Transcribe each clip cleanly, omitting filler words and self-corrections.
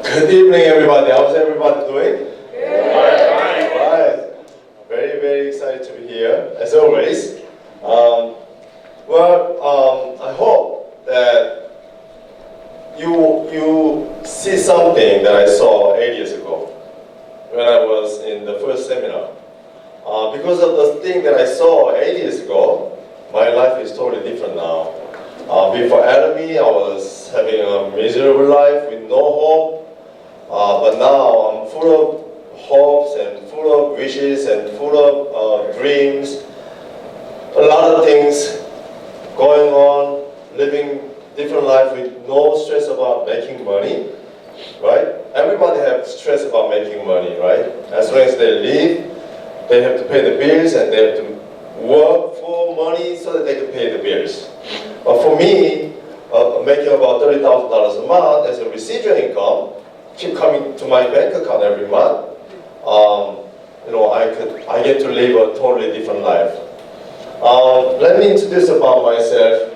Good evening, everybody. How's everybody doing? Good. All right. Very, very excited to be here, as always. I hope that you see something that I saw 8 years ago when I was in the first seminar. Because of the thing that I saw 8 years ago, my life is totally different now. Before Atomy, I was having a miserable life with no hope. But now I'm full of hopes and full of wishes and full of dreams. A lot of things going on, living different life with no stress about making money, right? Everybody has stress about making money, right? As long as they live, they have to pay the bills and they have to work for money so that they can pay the bills. For me, making about $30,000 a month as a residual income, keep coming to my bank account every month, I get to live a totally different life. Let me introduce about myself.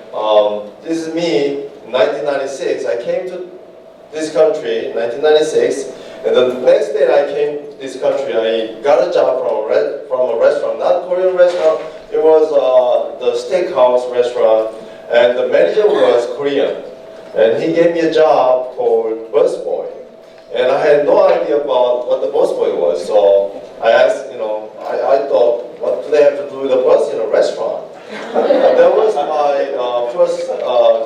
This is me, 1996. I came to this country in 1996, and the next day I came to this country, I got a job from a restaurant, not a Korean restaurant. It was the steakhouse restaurant, and the manager was Korean, and he gave me a job called busboy. And I had no idea about what the busboy was, so I asked, I thought, what do they have to do with a bus in a restaurant? That was my first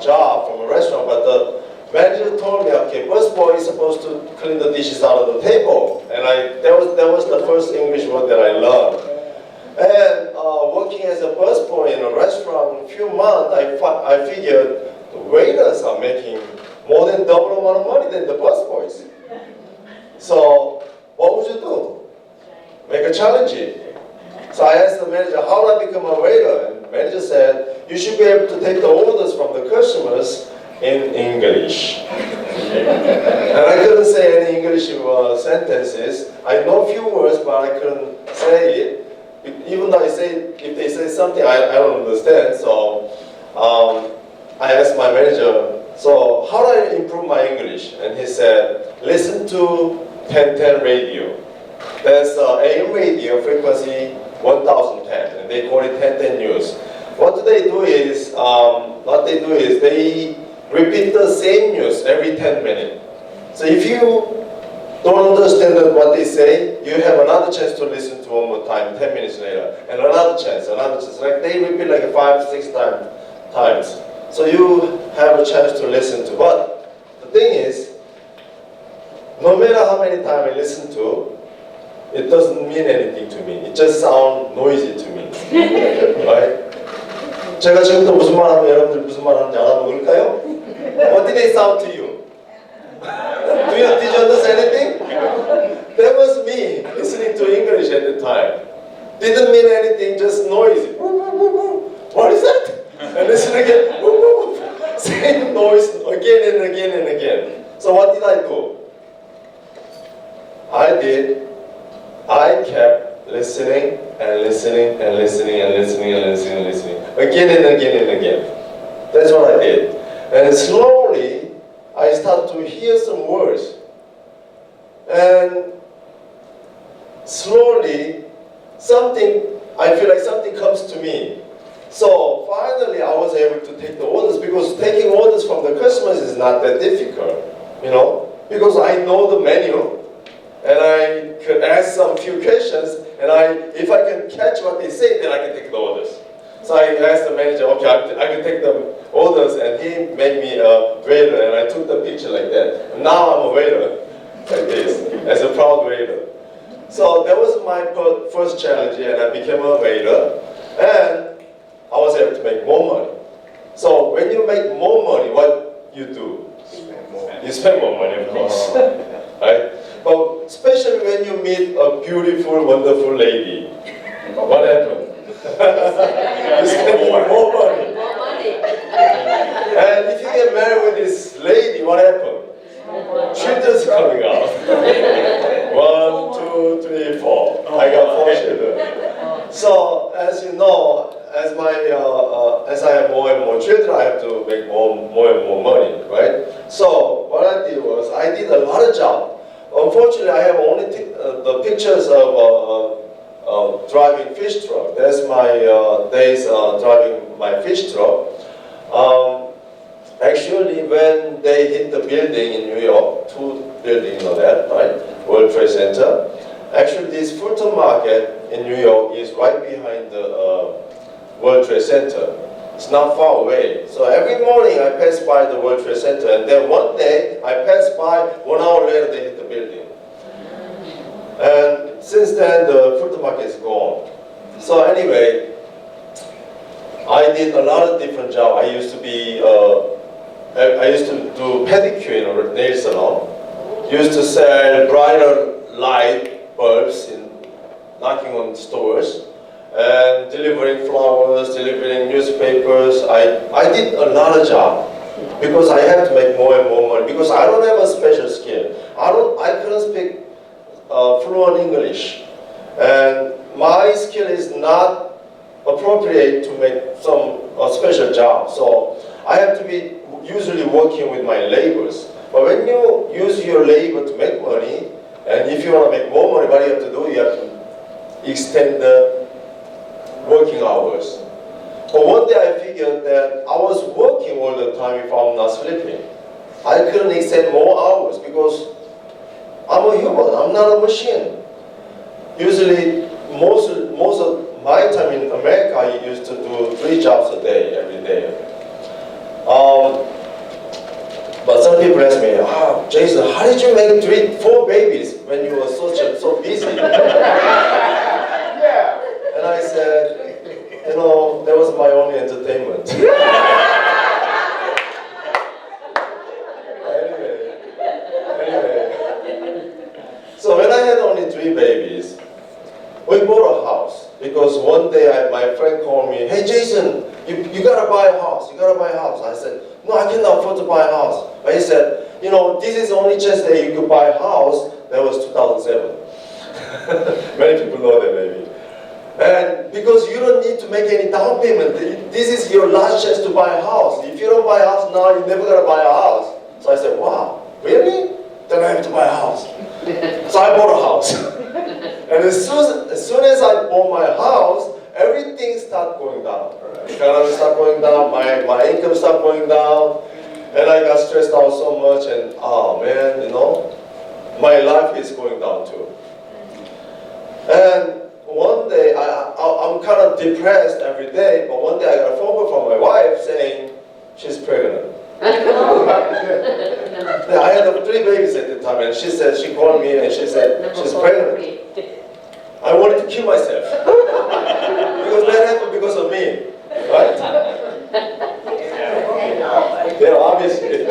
job from a restaurant, but the manager told me, okay, busboy is supposed to clean the dishes out of the table. And that was the first English word that I learned. And working as a busboy in a restaurant, in a few months, I figured the waiters are making more than double amount of money than the busboys. So, what would you do? Make a challenge. So I asked the manager, how do I become a waiter? And the manager said, you should be able to take the orders from the customers in English. And I couldn't say any English sentences. I know a few words, but I couldn't say it. Even though if they say something, I don't understand. So I asked my manager, so how do I improve my English? And he said, listen to 1010 radio. That's AM radio, frequency 1010, and they call it 1010 news. What they do is they repeat the same news every 10 minutes. So if you don't understand what they say, you have another chance to listen to one more time, 10 minutes later, and another chance. Like they repeat like 5, 6 times. So you have a chance to listen to. But the thing is, no matter how many times I listen to, it doesn't mean anything to me. It just sounds noisy to me. Right? 제가 지금부터 무슨 말 하면 여러분들 무슨 말 하는지 알아먹을까요? What did they sound to you? Did you understand anything? That was me listening to English at the time. Didn't mean anything, just noisy. What is that? And listen again. Same noise again and again and again. So what did I do? I kept listening and listening and listening and listening and listening and listening again and again and again. That's what I did. And slowly, I started to hear some words. And slowly, I feel like something comes to me. So finally, I was able to take the orders, because taking orders from the customers is not that difficult, because I know the menu. And I could ask some few questions, and if I can catch what they say, then I can take the orders. So I asked the manager, okay, I can take the orders, and he made me a waiter, and I took the picture like that. And now I'm a waiter, like this, as a proud waiter. So that was my first challenge, and I became a waiter, and I was able to make more money. So when you make more money, what you do? You spend more money, of course, right? But especially when you meet a beautiful, wonderful lady, what happens? You spend more money. And if you get married with this lady, what happens? Children's coming out. 1, 2, 3, 4. I got 4 children. So as you know, as I have more and more children, I have to make more and more money, right? So what I did was, I did a lot of job. Unfortunately, I have only the pictures of driving fish truck. That's my days driving my fish truck. Actually, when they hit the building in New York, 2 buildings, you know that, right? World Trade Center. Actually, this Fulton Market in New York is right behind the World Trade Center. It's not far away. So every morning I pass by the World Trade Center, and then one day I pass by, 1 hour later they hit the building. And since then the Fulton Market is gone. So anyway, I did a lot of different jobs. I used to do pedicure in a nail salon. Used to sell brighter light bulbs knocking on stores. And delivering flowers, delivering newspapers. I did a lot of job because I have to make more and more money because I don't have a special skill. I couldn't speak fluent English, and my skill is not appropriate to make some special job. So I have to be usually working with my labors. But when you use your labor to make money, and if you want to make more money, what you have to do? You have to extend the working hours. But one day I figured that I was working all the time if I'm not sleeping. I couldn't extend more hours because I'm a human, I'm not a machine. Usually, most of my time in America, I used to do 3 jobs a day, every day. But some people ask me, Jason, how did you make 4 babies when you were so busy? And I said, that was my only entertainment. anyway. So when I had only 3 babies, we bought a house. Because one day my friend called me, hey Jason, you gotta buy a house, you gotta buy a house. I said, no, I cannot afford to buy a house. But he said, this is the only chance that you could buy a house. That was 2007. Many people know that maybe. And because you don't need to make any down payment, this is your last chance to buy a house. If you don't buy a house now, you're never gonna buy a house. So I said, wow, really? Then I have to buy a house. So I bought a house. And as soon as I bought my house, everything started going down. Economy started going down, my income started going down, and I got stressed out so much, and oh man, my life is going down too. And one day, I'm kind of depressed every day, but one day I got a phone call from my wife saying she's pregnant. I had 3 babies at the time, and she called me and she said she's pregnant. I wanted to kill myself because that happened because of me, right? Obviously.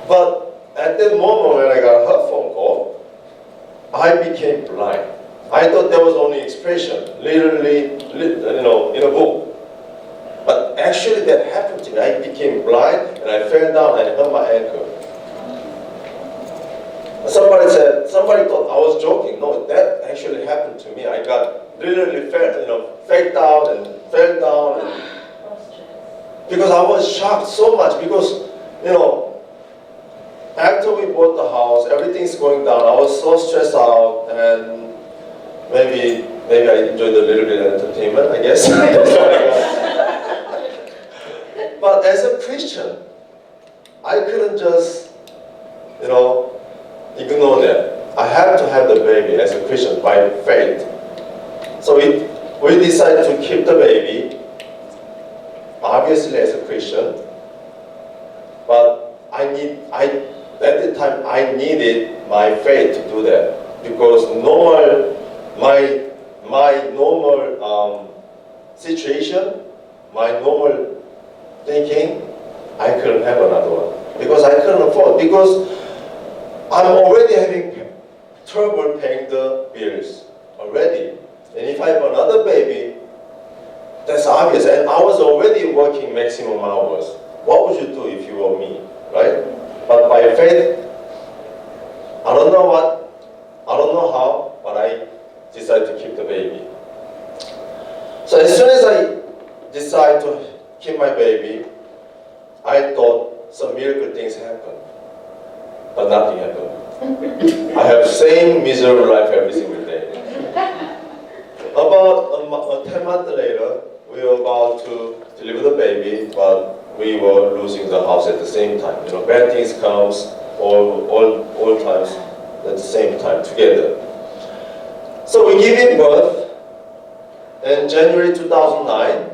But at that moment when I got her phone call, I became blind. I thought that was only expression, literally, in a book. But actually that happened to me. I became blind and I fell down and I hurt my ankle. Somebody thought I was joking. No, that actually happened to me. I got literally faked out and fell down. And because I was shocked so much because, after we bought the house, everything's going down. I was so stressed out, and maybe I enjoyed a little bit of entertainment, I guess. But as a Christian, I couldn't just, ignore that. I have to have the baby as a Christian by faith. So we decided to keep the baby, obviously as a Christian, but at the time I needed my faith to do that because my normal situation, my normal thinking, I couldn't have another one because I couldn't afford, because I'm already having trouble paying the bills already. And if I have another baby, that's obvious. And I was already working maximum hours. What would you do if you were me, right? But by faith, I don't know how, but I decided to keep the baby. So as soon as I decided to keep my baby, some miracle things happen. But nothing happened. I have same miserable life every single day. About 10 months later, we were about to deliver the baby, but we were losing the house at the same time. You know, bad things comes all times at the same time together. So we give him birth in January 2009,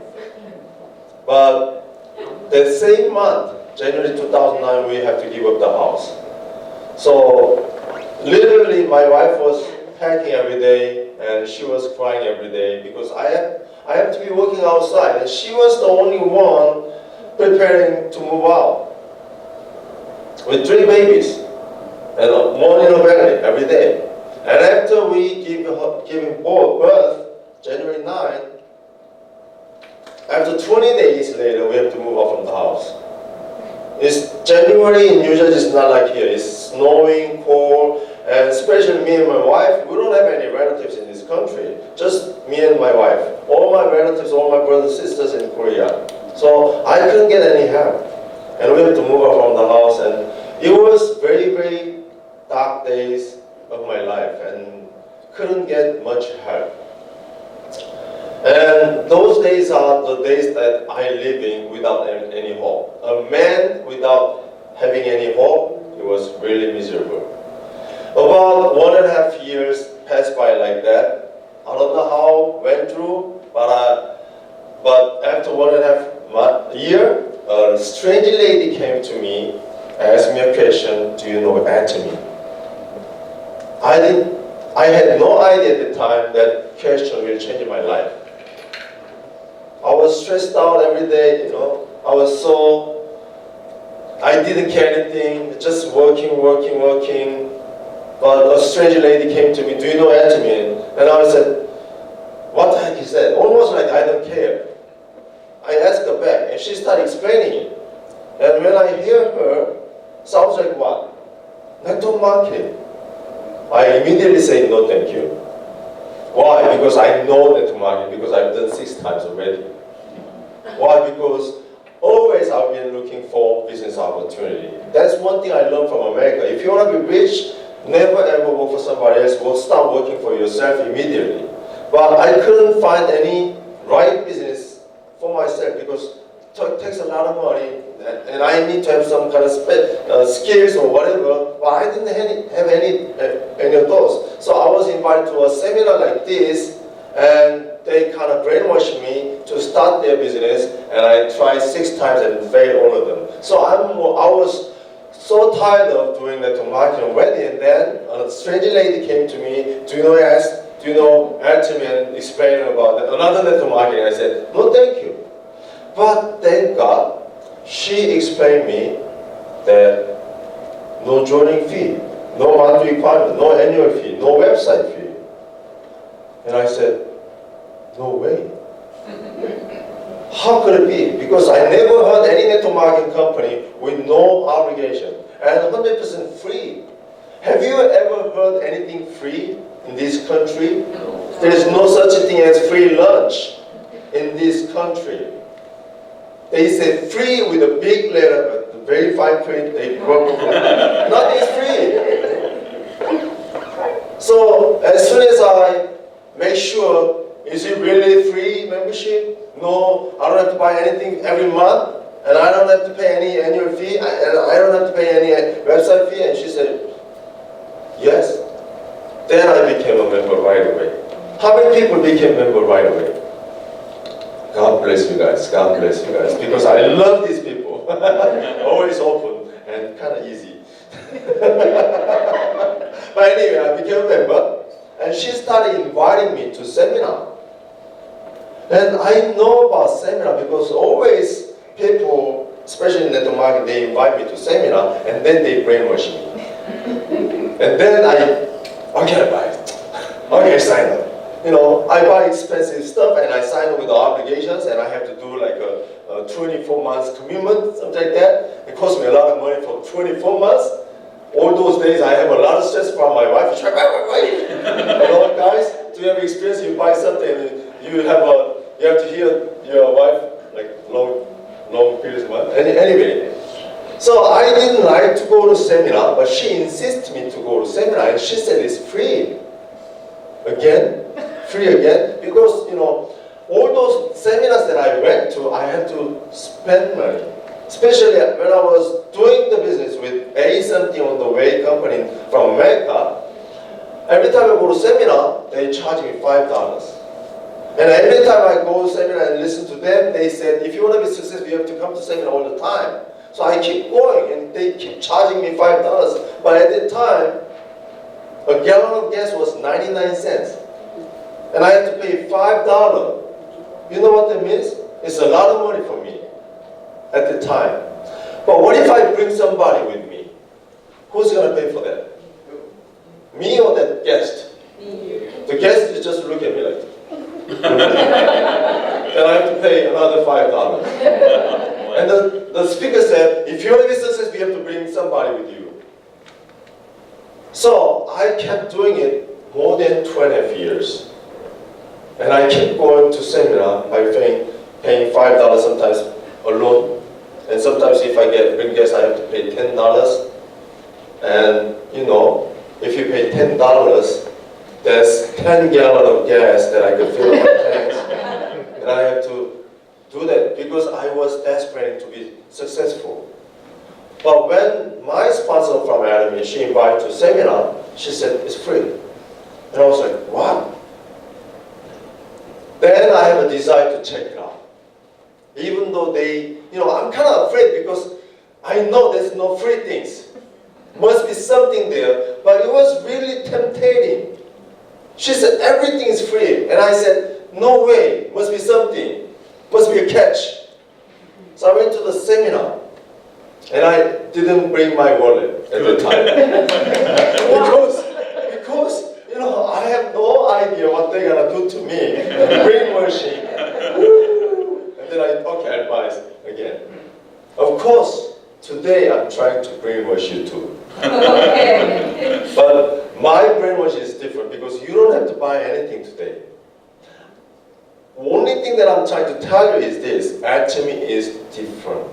but that same month, January 2009, we have to give up the house. So literally my wife was packing every day and she was crying every day because I have to be working outside, and she was the only one preparing to move out with 3 babies and one in her belly every day. And after we give him birth, January 9, after 20 days later, we have to move out from the house. It's January in New Jersey is not like here. It's snowing, cold, and especially me and my wife, we don't have any relatives in this country. Just me and my wife. All my relatives, all my brothers and sisters in Korea. So I couldn't get any help. And we had to move out from the house, and it was very, very dark days of my life and couldn't get much help. And those days are the days that I living without any hope. A man without having any hope, it was really miserable. About 1.5 years passed by like that. I don't know how went through, but after 1.5 year, a strange lady came to me, asked me a question, do you know Atomy? I had no idea at the time that question will change my life. I was stressed out every day, you know. I didn't care anything, just working. But a strange lady came to me, do you know Atomy? And I said, what the heck is that? Almost like I don't care. I asked her back, and she started explaining it. And when I hear her, sounds like what? Network marketing. I immediately say, no thank you. Why? Because I know network marketing, because I've done 6 times already. Why? Because always I've been looking for business opportunity. That's one thing I learned from America. If you want to be rich, never ever work for somebody else. Start working for yourself immediately. But I couldn't find any right business for myself because it takes a lot of money, and I need to have some kind of skills or whatever. But I didn't have any of those. So I was invited to a seminar like this, and they kind of brainwashed me to start their business, and I tried 6 times and failed all of them. So I was so tired of doing network marketing already, and then a strange lady came to me, do you know Atomy, and explained about another network marketing. I said, no thank you. But thank God, she explained me that no joining fee, no monthly requirement, no annual fee, no website fee. And I said, no way. How could it be? Because I never heard any network marketing company with no obligation and 100% free. Have you ever heard anything free in this country? There is no such a thing as free lunch in this country. They say free with a big letter, but the very fine print, they broke it. Nothing's free. So as soon as I make sure, is it really free membership? No, I don't have to buy anything every month, and I don't have to pay any annual fee, and I don't have to pay any website fee. And she said, yes. Then I became a member right away. How many people became member right away? God bless you guys, God bless you guys, because I love these people. Always open and kind of easy. But anyway, I became a member, and she started inviting me to seminar. And I know about seminar because always people, especially in network marketing, they invite me to seminar, and then they brainwash me. And then okay, I buy it. Okay, sign up. You know, I buy expensive stuff and I sign up with the obligations, and I have to do like a 24 months commitment, something like that. It costs me a lot of money for 24 months. All those days I have a lot of stress from my wife. She's like, wait. You know, guys, do you have experience? You buy something, you have to hear your wife like long periods of time. Anyway, So I didn't like to go to seminar, but she insisted me to go to seminar, and she said it's free. Again, free again, because all those seminars that I went to, I had to spend money. Especially when I was doing the business with A something on the way company from America. Every time I go to seminar, they charge me $5. And every time I go to seminar and listen to them, they said, if you want to be successful, you have to come to seminar all the time. So I keep going, and they keep charging me $5. But at the time, a gallon of gas was 99 cents. And I had to pay $5. You know what that means? It's a lot of money for me at the time. But what if I bring somebody with me? Who's going to pay for that? Me or that guest? The guest is just look at me like, then I have to pay another $5. And the speaker said, if you want to be successful, you have to bring somebody with you. So I kept doing it more than 12 years. And I kept going to seminar by paying $5 sometimes alone. And sometimes if I bring guests, I have to pay $10. And if you pay $10, that's 10 gallons of gas that I could fill in my tanks. And I have to do that because I was desperate to be successful. But when my sponsor from Atomy, she invited to seminar, she said, it's free. And I was like, what? Then I have a desire to check it out. Even though I'm kind of afraid because I know there's no free things. Must be something there, but it was really tempting. She said, everything is free. And I said, no way, must be something. Must be a catch. So I went to the seminar, and I didn't bring my wallet at the time. because I have no idea what they're going to do to me. Brainwashing. And then I advise again. Of course, today I'm trying to brainwash you too. Okay. But my brainwash is different because you don't have to buy anything today. The only thing that I'm trying to tell you is this: Atomy is different.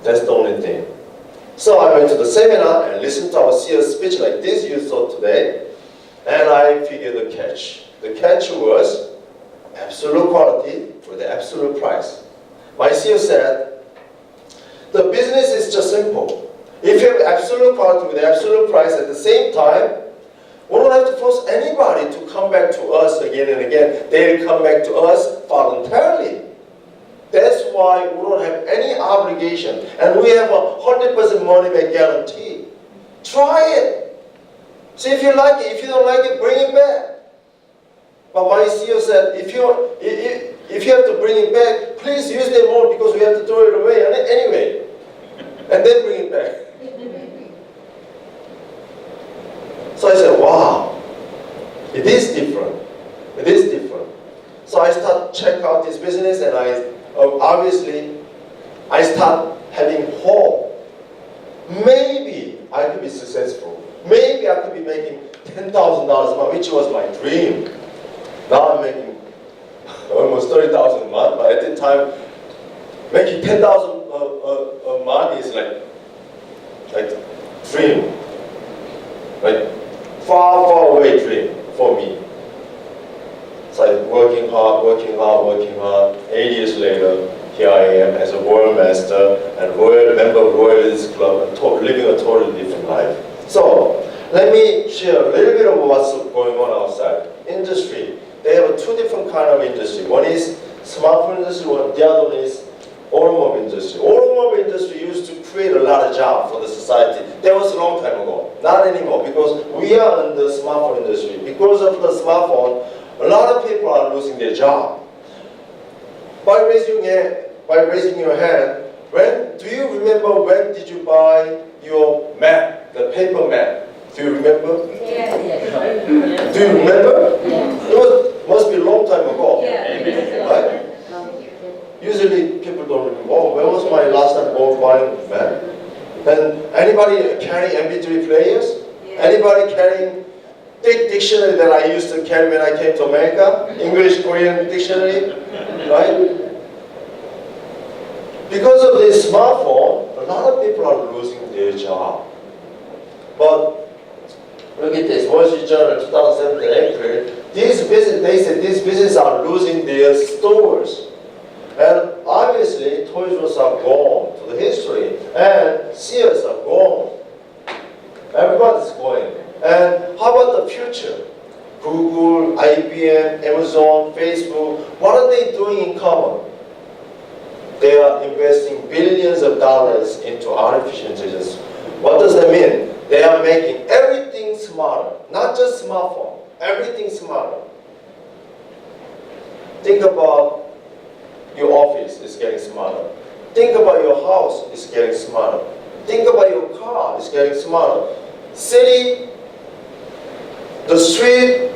That's the only thing. So I went to the seminar and listened to our CEO's speech like this you saw today, and I figured the catch. The catch was absolute quality for the absolute price. My CEO said, the business is just simple. If you have absolute quality with absolute price at the same time, we don't have to force anybody to come back to us again and again. They'll come back to us voluntarily. That's why we don't have any obligation. And we have a 100% money back guarantee. Try it. See if you like it. If you don't like it, bring it back. But my CEO said, if you have to bring it back, please use them all because we have to throw it away anyway. And then bring it back. So I said, wow, it is different. It is different. So I start check out this business, and obviously I start having hope. Maybe I could be successful. Maybe I could be making $10,000 a month, which was my dream. Now I'm making almost $30,000 a month, but at the time, making $10,000 a month is like dream, like far away dream for me. So I'm working hard. 8 years later, here I am as a Royal Master and member of Royal Ladies Club, and living a totally different life. So let me share a little bit of what's going on outside. Industry. They have two different kind of industry. One is smartphone industry, the other one is automobile industry. Automobile industry used to create a lot of jobs for the society. That was a long time ago. Not anymore, because we are in the smartphone industry. Because of the smartphone, a lot of people are losing their job. By raising your hand, do you remember when did you buy your map, the paper map? Do you remember? Yeah. Do you remember? Yeah. It must be a long time ago. Yeah. Right? Usually people don't remember, oh, when was my last time buying map? And anybody carrying MP3 players? Yeah. Anybody carrying big dictionary that I used to carry when I came to America? English, Korean dictionary, right? Because of this smartphone, a lot of people are losing their job. But look at this, Wall Street Journal, 2017 April. They said these businesses are losing their stores. And obviously, Toys R Us are gone to the history, and Sears are gone. Everybody's going. And how about the future? Google, IBM, Amazon, Facebook, what are they doing in common? They are investing billions of dollars into artificial intelligence. What does that mean? They are making everything smarter, not just smartphone, everything smarter. Think about your office is getting smarter. Think about your house is getting smarter. Think about your car is getting smarter. City, the street,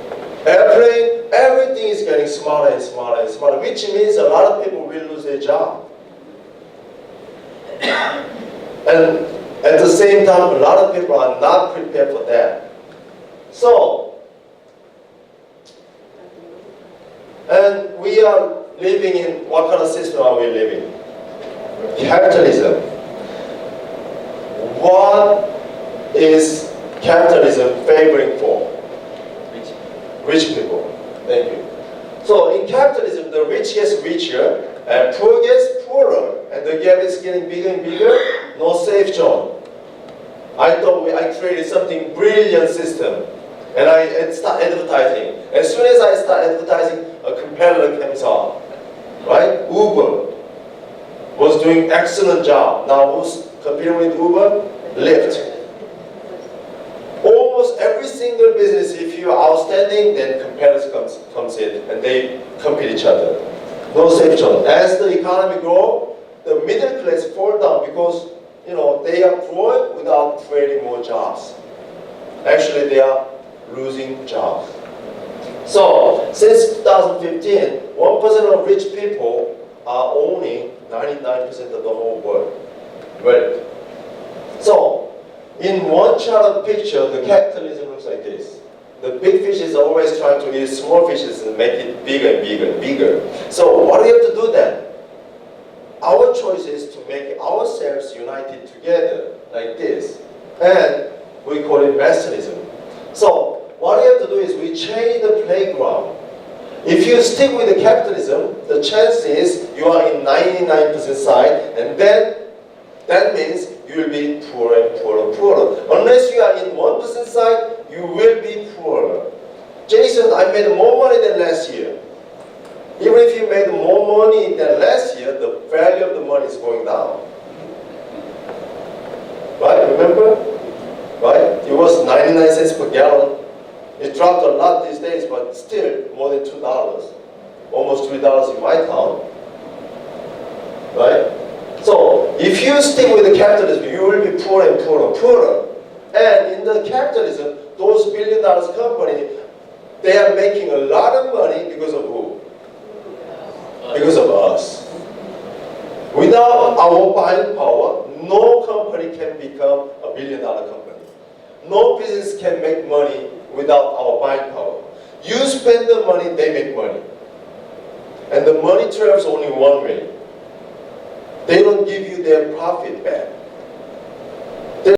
airplane, everything is getting smarter and smarter and smarter, which means a lot of people will lose their job. And at the same time, a lot of people are not prepared for that. So, and we are living in, what kind of system are we living? Capitalism. What is capitalism favoring for? Rich people. Thank you. So in capitalism, the rich gets richer and poor gets poorer, and the gap is getting bigger and bigger. No safe zone. I thought I created something brilliant system, and I start advertising. As soon as I start advertising, a competitor comes on, right? Uber was doing excellent job. Now who's competing with Uber? Lyft. Almost every single business, if you're outstanding, then competitors comes in and they compete each other. No safe zone. As the economy grows, the middle class fall down because they are growing without creating more jobs. Actually, they are losing jobs. So, since 2015, 1% of rich people are owning 99% of the whole world. Wealth. So, in one chart of picture, the capitalism looks like this. The big fish is always trying to eat small fishes and make it bigger and bigger and bigger. So what do we have to do then? Our choice is to make ourselves united together, like this. And we call it Westernism. So what we have to do is we change the playground. If you stick with the capitalism, the chance is you are in 99% side, and then that means you will be poorer and poorer and poorer. Unless you are in 1% side, you will be poorer. Jason, I made more money than last year. Even if you made more money than last year, the value of the money is going down. Right, remember? Right? It was 99 cents per gallon. It dropped a lot these days, but still more than $2. Almost $3 in my town. Right? So, if you stick with the capitalism, you will be poorer and poorer and poorer. And in the capitalism, those billion-dollar companies, they are making a lot of money because of who? Because of us. Without our buying power, no company can become a billion-dollar company. No business can make money without our buying power. You spend the money, they make money. And the money travels only one way. They don't give you their profit back.